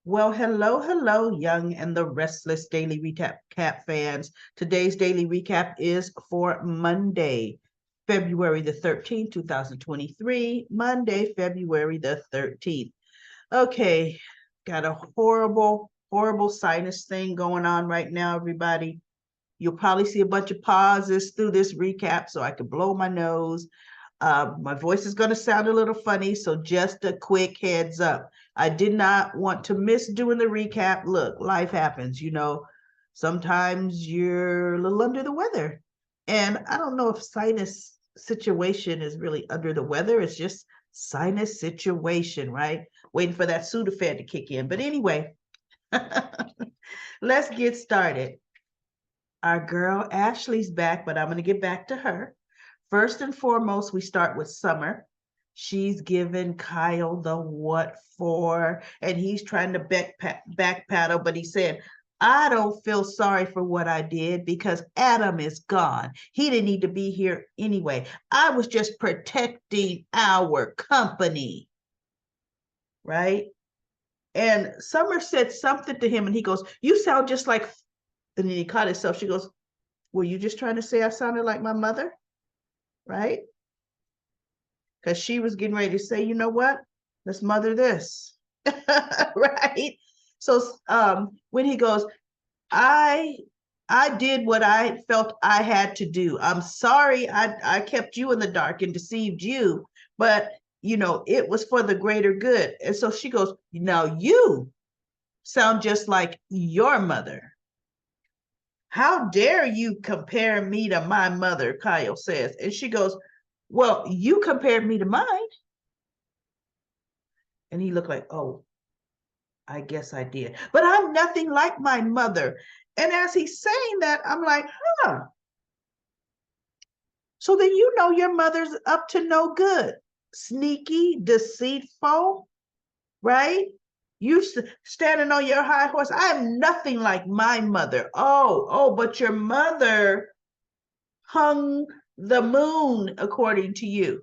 Well, hello, Young and the Restless Daily Recap fans. Today's daily recap is for Monday, February the 13th, 2023. Monday, February the 13th. Okay, got a horrible sinus thing going on right now, everybody. You'll probably see a bunch of pauses through this recap so I can blow my nose. My voice is going to sound a little funny, so just a quick heads up. I did not want to miss doing the recap. Look, life happens, sometimes you're a little under the weather. And I don't know if sinus situation is really under the weather. It's just sinus situation, right? Waiting for that Sudafed to kick in. But anyway, let's get started. Our girl Ashley's back, but I'm going to get back to her. First and foremost, we start with Summer. She's giving Kyle the what for, and he's trying to backpedal, but he said, I don't feel sorry for what I did because Adam is gone. He didn't need to be here anyway. I was just protecting our company, right? And Summer said something to him, and he goes, you sound just like, and then he caught himself. She goes, were you just trying to say I sounded like my mother? Right? Because she was getting ready to say, you know what? Let's mother this. Right? So when he goes, I did what I felt I had to do. I'm sorry I kept you in the dark and deceived you, but it was for the greater good. And so she goes, now you sound just like your mother. How dare you compare me to my mother, Kyle says. And she goes, well, you compared me to mine. And he looked like, oh, I guess I did. But I'm nothing like my mother. And as he's saying that, I'm like, huh. So then your mother's up to no good. Sneaky, deceitful, right? You standing on your high horse. I am nothing like my mother. Oh, but your mother hung the moon according to you.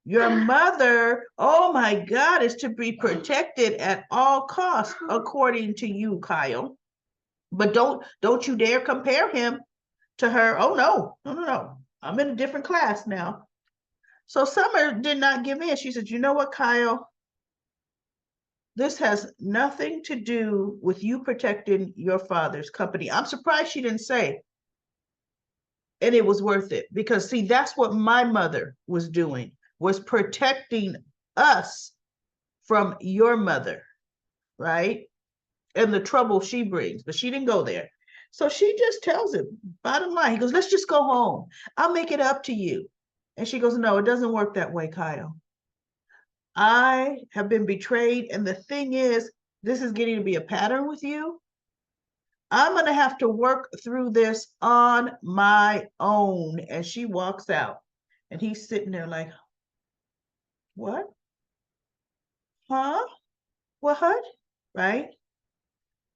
Your mother, oh my God, is to be protected at all costs, according to you, Kyle. But don't you dare compare him to her. Oh no. I'm in a different class now. So Summer did not give in. She said, you know what, Kyle? This has nothing to do with you protecting your father's company. I'm surprised she didn't say, and it was worth it, because see, that's what my mother was doing, was protecting us from your mother, right? And the trouble she brings, but she didn't go there. So she just tells him, bottom line, he goes, let's just go home. I'll make it up to you. And she goes, no, it doesn't work that way, Kyle. I have been betrayed. And the thing is, this is getting to be a pattern with you. I'm going to have to work through this on my own. And she walks out, and he's sitting there like, what? Huh? What? Right?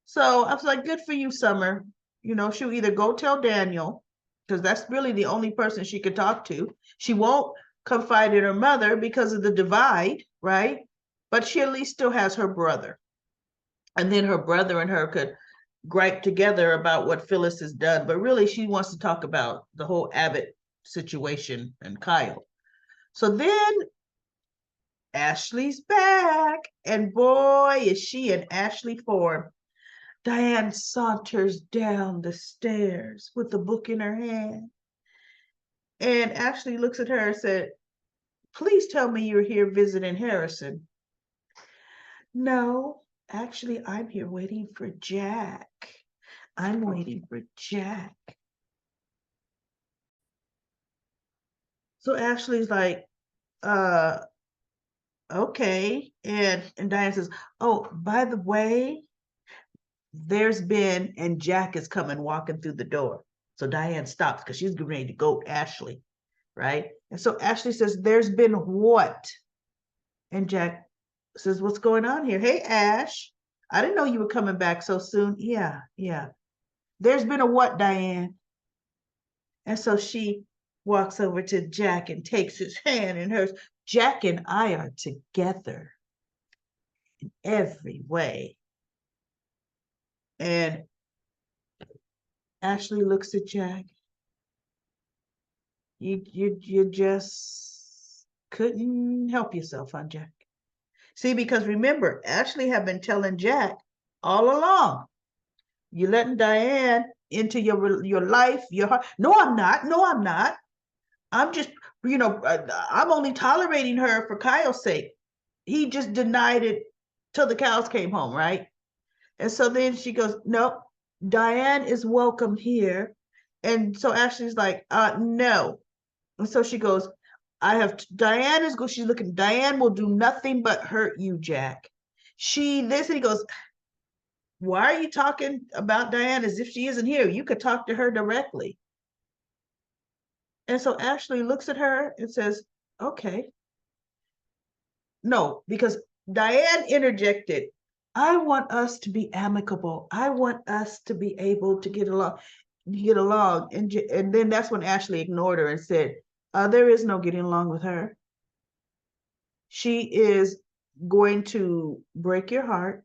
So I was like, good for you, Summer. She'll either go tell Daniel, because that's really the only person she could talk to. She won't confide in her mother because of the divide, right? But she at least still has her brother. And then her brother and her could gripe together about what Phyllis has done. But really, she wants to talk about the whole Abbott situation and Kyle. So then Ashley's back. And boy, is she in Ashley form. Diane saunters down the stairs with the book in her hand. And Ashley looks at her and said, please tell me you're here visiting Harrison. No, actually, I'm here waiting for Jack. I'm waiting for Jack. So Ashley's like, okay. And Diane says, oh, by the way, and Jack is coming walking through the door. So Diane stops because she's ready to go Ashley, right? And so Ashley says, there's been what? And Jack says, what's going on here? Hey, Ash, I didn't know you were coming back so soon. Yeah. There's been a what, Diane? And so she walks over to Jack and takes his hand in hers. Jack and I are together in every way. And Ashley looks at Jack. You just couldn't help yourself, huh, Jack? See, because remember, Ashley had been telling Jack all along, you letting Diane into your life, your heart. No, I'm not. No, I'm not. I'm just, I'm only tolerating her for Kyle's sake. He just denied it till the cows came home, right? And so then she goes, nope, Diane is welcome here. And so Ashley's like, no. And so she goes, Diane is good. She's looking, Diane will do nothing but hurt you, Jack. And he goes, why are you talking about Diane as if she isn't here? You could talk to her directly. And so Ashley looks at her and says, okay. No, because Diane interjected, I want us to be amicable. I want us to be able to get along. And then that's when Ashley ignored her and said, there is no getting along with her. She is going to break your heart.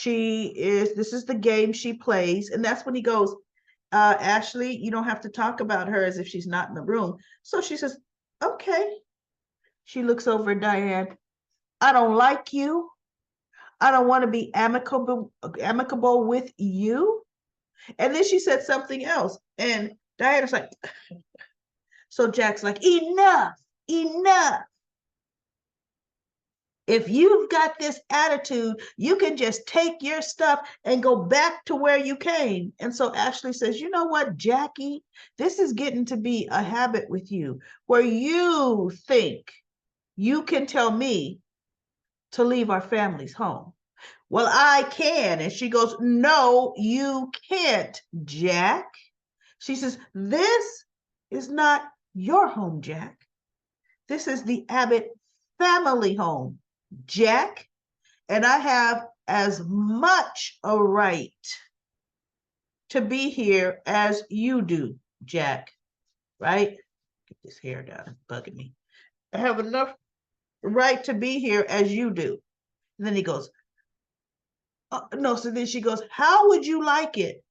This is the game she plays. And that's when he goes, Ashley, you don't have to talk about her as if she's not in the room. So she says, okay. She looks over at Diane. I don't like you. I don't want to be amicable with you. And then she said something else. And Diana's like, so Jack's like, enough. If you've got this attitude, you can just take your stuff and go back to where you came. And so Ashley says, you know what, Jackie, this is getting to be a habit with you where you think you can tell me to leave our family's home. Well, I can. And she goes, no, you can't, Jack. She says, this is not your home, Jack. This is the Abbott family home, Jack. And I have as much a right to be here as you do, Jack. Right? Get this hair down. It's bugging me. I have enough right to be here as you do. And then he goes, no. So then she goes, how would you like it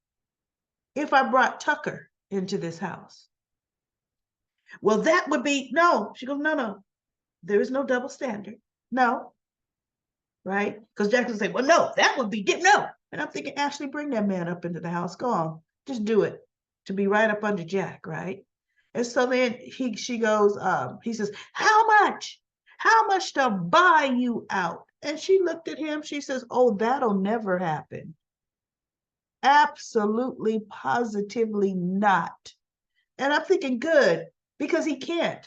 if I brought Tucker into this house? Well, that would be, no. She goes, no. There is no double standard. No. Right? Because Jack would say, well, no, that would be, no. And I'm thinking, Ashley, bring that man up into the house. Go on. Just do it to be right up under Jack, right? And so then she goes, he says, how much? How much to buy you out? And she looked at him. She says, oh, that'll never happen. Absolutely, positively not. And I'm thinking, good, because he can't.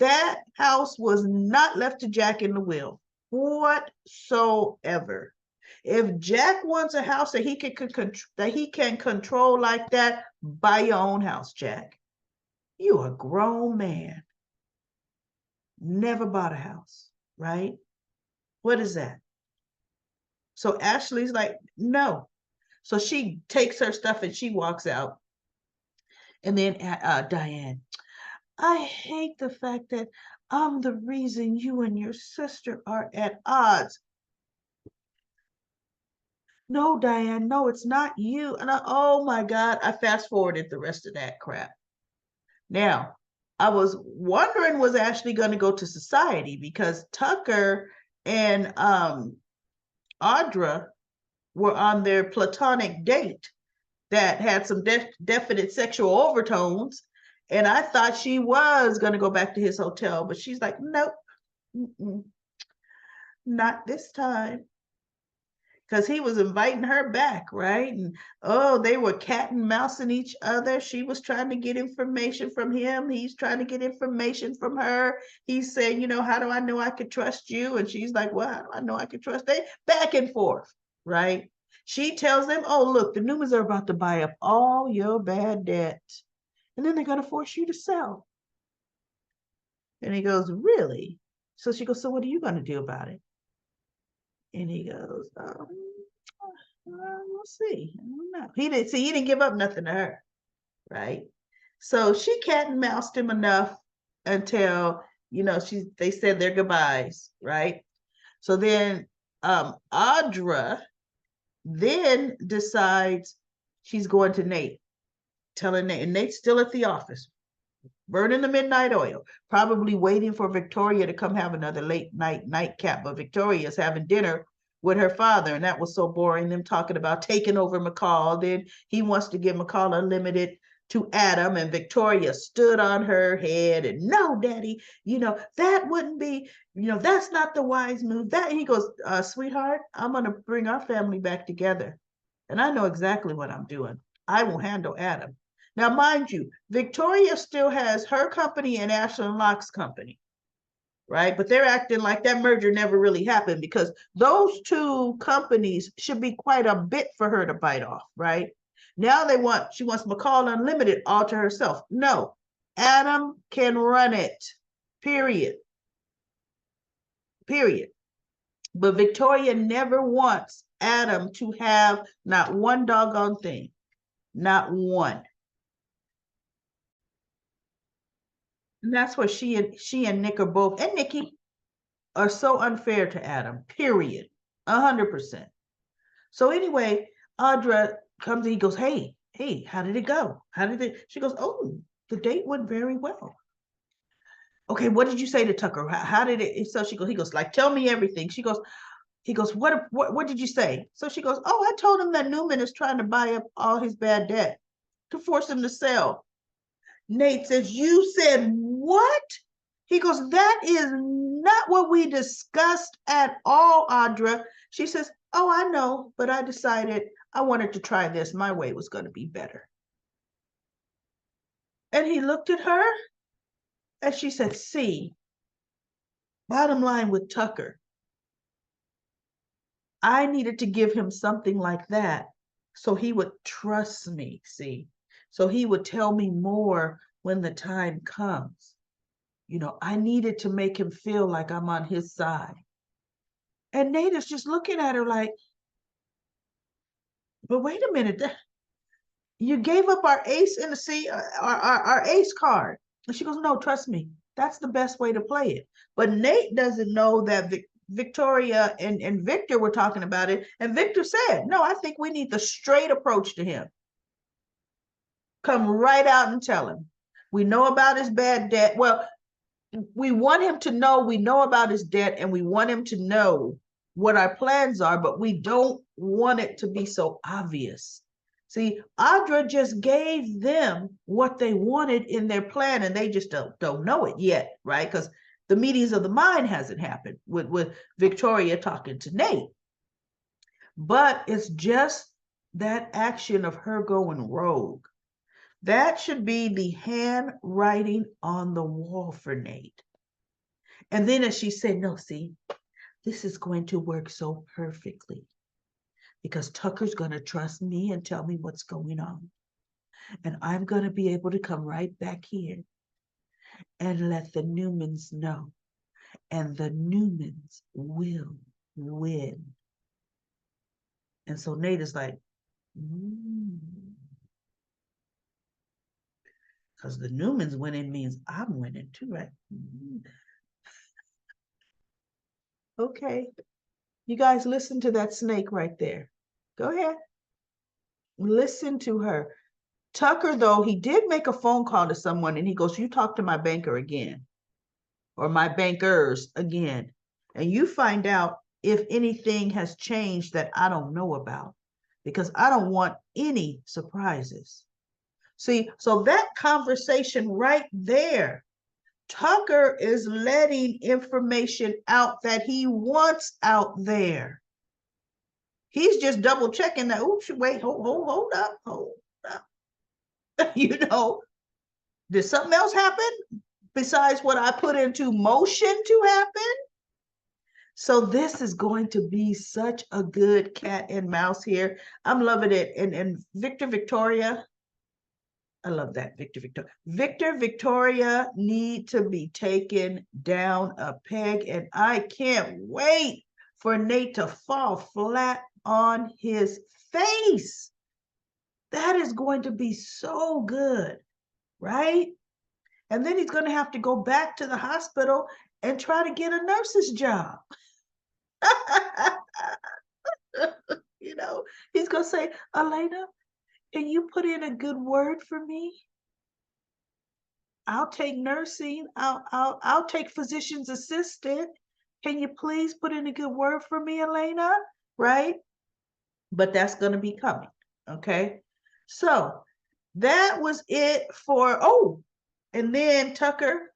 That house was not left to Jack in the will whatsoever. If Jack wants a house that he can control like that, buy your own house, Jack. You a grown man. Never bought a house, right? What is that? So Ashley's like, no. So she takes her stuff and she walks out. And then Diane, I hate the fact that I'm the reason you and your sister are at odds. No, Diane, no, it's not you. And oh my God, I fast forwarded the rest of that crap. Now, I was wondering, was Ashley going to go to society because Tucker and Audra were on their platonic date that had some definite sexual overtones. And I thought she was going to go back to his hotel, but she's like, nope, not this time. Because he was inviting her back, right? And they were cat and mousing each other. She was trying to get information from him. He's trying to get information from her. He's saying, how do I know I could trust you? And she's like, well, how do I know I could trust them? Back and forth, right? She tells them, oh, look, the Newmans are about to buy up all your bad debt. And then they're going to force you to sell. And he goes, really? So she goes, so what are you going to do about it? And he goes, we'll see. I don't know. He didn't give up nothing to her, right? So she cat and moused him enough until, they said their goodbyes, right? So then Audra then decides she's going to Nate, telling Nate, and Nate's still at the office, burning the midnight oil, probably waiting for Victoria to come have another late night nightcap. But Victoria's having dinner with her father, and that was so boring. Them talking about taking over McCall. Then he wants to give McCall Unlimited to Adam, and Victoria stood on her head and no, Daddy, that wouldn't be, that's not the wise move. That he goes, sweetheart, I'm gonna bring our family back together, and I know exactly what I'm doing. I will handle Adam. Now, mind you, Victoria still has her company and Ashland Locke's company, right? But they're acting like that merger never really happened, because those two companies should be quite a bit for her to bite off, right? Now she wants McCall Unlimited all to herself. No, Adam can run it, period. Period. But Victoria never wants Adam to have not one doggone thing, not one. And that's what she and Nick are both, and Nikki are so unfair to Adam, period. 100%. So anyway, Audra comes and he goes, hey, how did it go? She goes, oh, the date went very well. Okay, what did you say to Tucker? How did it? So he goes, like, tell me everything. He goes, what did you say? So she goes, oh, I told him that Newman is trying to buy up all his bad debt to force him to sell. Nate says, you said what? He goes, that is not what we discussed at all, Audra. She says, oh, I know, but I decided I wanted to try this. My way was going to be better. And he looked at her and she said, see, bottom line with Tucker, I needed to give him something like that so he would trust me, see? So he would tell me more when the time comes. I needed to make him feel like I'm on his side. And Nate is just looking at her like, but wait a minute, you gave up our ace in the sea, our ace card. And she goes, no, trust me, that's the best way to play it. But Nate doesn't know that Victoria and Victor were talking about it. And Victor said, no, I think we need the straight approach to him. Come right out and tell him. We know about his bad debt. Well, we want him to know we know about his debt, and we want him to know what our plans are, but we don't want it to be so obvious. See, Audra just gave them what they wanted in their plan, and they just don't know it yet, right? Because the meetings of the mind hasn't happened with Victoria talking to Nate. But it's just that action of her going rogue. That should be the handwriting on the wall for Nate. And then as she said, no, see, this is going to work so perfectly because Tucker's going to trust me and tell me what's going on. And I'm going to be able to come right back here and let the Newmans know. And the Newmans will win. And so Nate is like, because the Newmans winning means I'm winning too, right? Okay. You guys listen to that snake right there. Go ahead. Listen to her. Tucker, though, he did make a phone call to someone and he goes, you talk to my banker again, or my bankers again, and you find out if anything has changed that I don't know about, because I don't want any surprises. See, so that conversation right there, Tucker is letting information out that he wants out there. He's just double checking that. Oops, wait, hold up. Did something else happen besides what I put into motion to happen? So this is going to be such a good cat and mouse here. I'm loving it. And Victoria, I love that, Victoria need to be taken down a peg. And I can't wait for Nate to fall flat on his face. That is going to be so good, right? And then he's going to have to go back to the hospital and try to get a nurse's job. he's gonna say, Elena, can you put in a good word for me? I'll take nursing. I'll take physician's assistant. Can you please put in a good word for me, Elena? Right? But that's going to be coming. Okay. So that was it for, and then Tucker,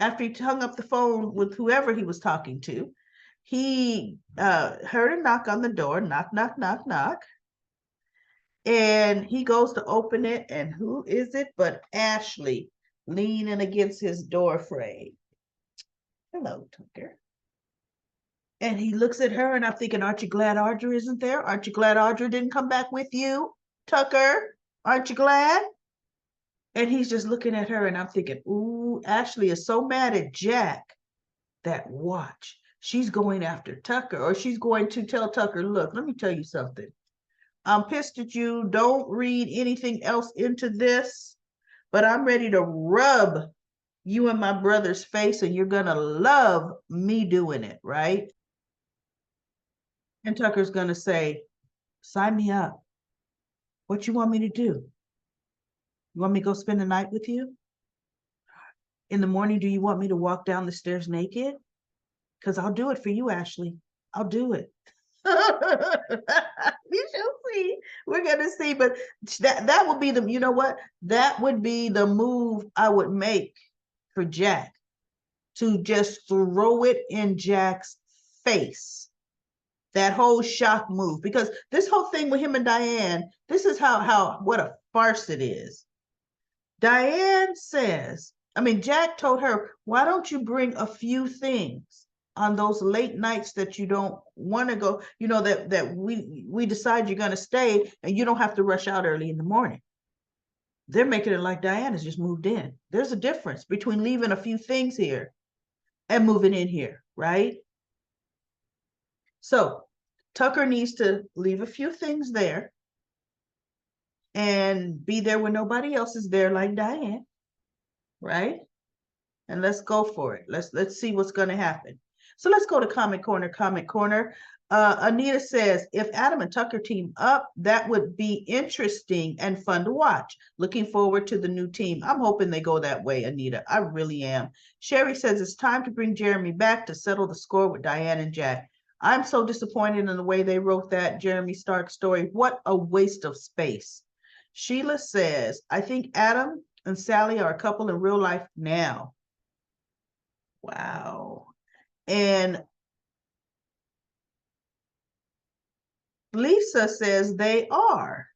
after he hung up the phone with whoever he was talking to, he heard a knock on the door, knock, knock, knock, knock. And he goes to open it, and who is it but Ashley leaning against his door frame. Hello, Tucker. And he looks at her, and I'm thinking, aren't you glad Audra isn't there? Aren't you glad Audra didn't come back with you, Tucker? Aren't you glad? And he's just looking at her, and I'm thinking, ooh, Ashley is so mad at Jack that watch. She's going after Tucker, or she's going to tell Tucker, look, let me tell you something. I'm pissed at you. Don't read anything else into this, but I'm ready to rub you in my brother's face, and you're going to love me doing it, right? And Tucker's going to say, sign me up. What you want me to do? You want me to go spend the night with you? In the morning, do you want me to walk down the stairs naked? Because I'll do it for you, Ashley. I'll do it. We shall see. We're gonna see, but that would be the, you know what? That would be the move I would make for Jack, to just throw it in Jack's face. That whole shock move, because this whole thing with him and Diane, this is how what a farce it is. Diane says, Jack told her, why don't you bring a few things on those late nights that you don't want to go, that we decide you're going to stay, and you don't have to rush out early in the morning. They're making it like Diane has just moved in. There's a difference between leaving a few things here and moving in here, right? So Tucker needs to leave a few things there and be there when nobody else is there, like Diane, right? And let's go for it. Let's see what's going to happen. So let's go to Comment Corner. Comment Corner. Anita says, if Adam and Tucker team up, that would be interesting and fun to watch. Looking forward to the new team. I'm hoping they go that way, Anita. I really am. Sherry says, it's time to bring Jeremy back to settle the score with Diane and Jack. I'm so disappointed in the way they wrote that Jeremy Stark story. What a waste of space. Sheila says, I think Adam and Sally are a couple in real life now. Wow. And Lisa says they are.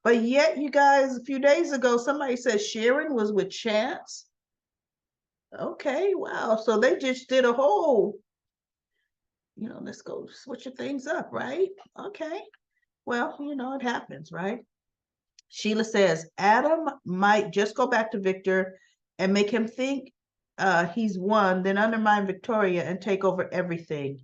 But yet, you guys, a few days ago, somebody said Sharon was with Chance. Okay, wow. So they just did a whole, let's go switching things up, right? Okay. Well, it happens, right? Sheila says Adam might just go back to Victor and make him think he's won, then undermine Victoria and take over everything.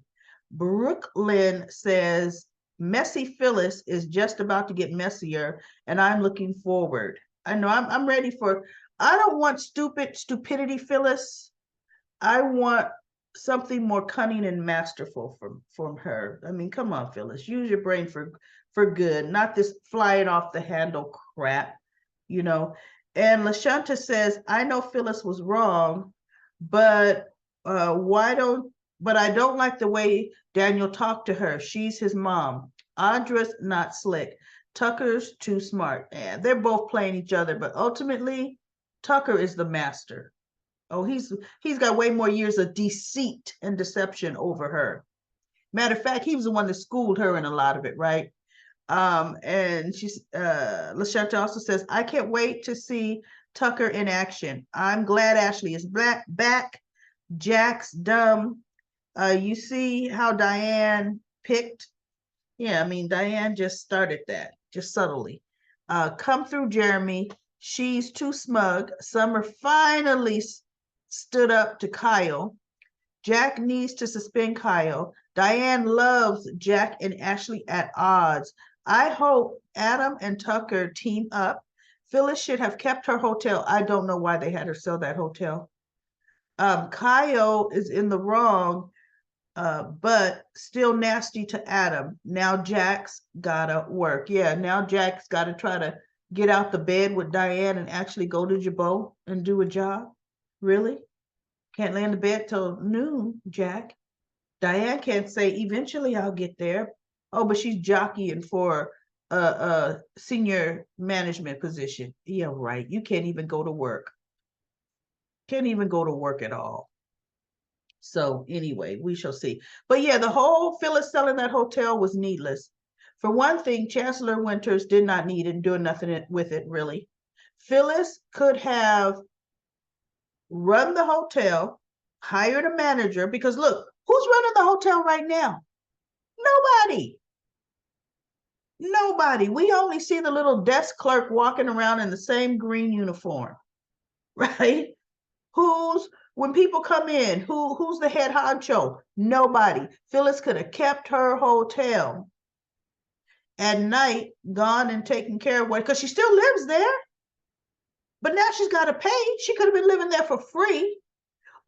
Brooklyn says messy Phyllis is just about to get messier, and I'm looking forward. I know I'm ready for. I don't want stupidity Phyllis. I want something more cunning and masterful from her. Come on, Phyllis, use your brain for good, not this flying off the handle crap, And LaShanta says, I know Phyllis was wrong, but I don't like the way Daniel talked to her. She's his mom. Audra's not slick. Tucker's too smart. And they're both playing each other, but ultimately, Tucker is the master. Oh, he's got way more years of deceit and deception over her. Matter of fact, he was the one that schooled her in a lot of it, right? And she's LaShanta also says, I can't wait to see Tucker in action. I'm glad Ashley is back. Jack's dumb. You see how Diane picked? Yeah, Diane just started that, just subtly. Come through, Jeremy. She's too smug. Summer finally stood up to Kyle. Jack needs to suspend Kyle. Diane loves Jack and Ashley at odds. I hope Adam and Tucker team up. Phyllis should have kept her hotel. I don't know why they had her sell that hotel. Kyle is in the wrong. but still nasty to Adam. Now Jack's gotta work. Yeah, now Jack's gotta try to get out the bed with Diane and actually go to Jabot and do a job. Really? Can't lay in the bed till noon, Jack. Diane can't say, eventually I'll get there. Oh, but she's jockeying for a senior management position. Yeah, right. You can't even go to work. Can't even go to work at all. So anyway, we shall see. But yeah, the whole Phyllis selling that hotel was needless. For one thing, Chancellor Winters did not need it and do nothing with it, really. Phyllis could have run the hotel, hired a manager, because look, who's running the hotel right now? Nobody. Nobody. We only see the little desk clerk walking around in the same green uniform, right? When people come in, who's the head honcho? Nobody. Phyllis could have kept her hotel at night, gone and taken care of what, because she still lives there. But now she's got to pay. She could have been living there for free,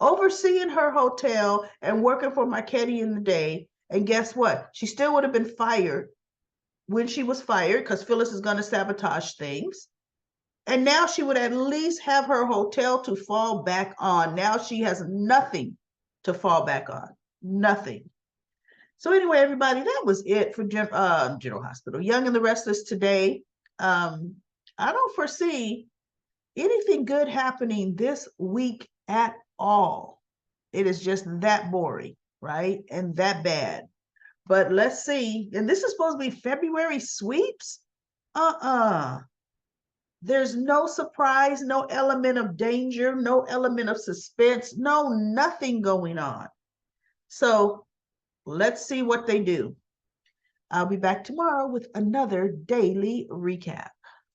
overseeing her hotel and working for Marchetti in the day. And guess what? She still would have been fired when she was fired, because Phyllis is going to sabotage things. And now she would at least have her hotel to fall back on. Now she has nothing to fall back on. Nothing. So anyway, everybody, that was it for General Hospital. Young and the Restless today. I don't foresee anything good happening this week at all. It is just that boring, right? And that bad. But let's see. And this is supposed to be February sweeps? There's no surprise, no element of danger, no element of suspense, no nothing going on. So let's see what they do. I'll be back tomorrow with another daily recap.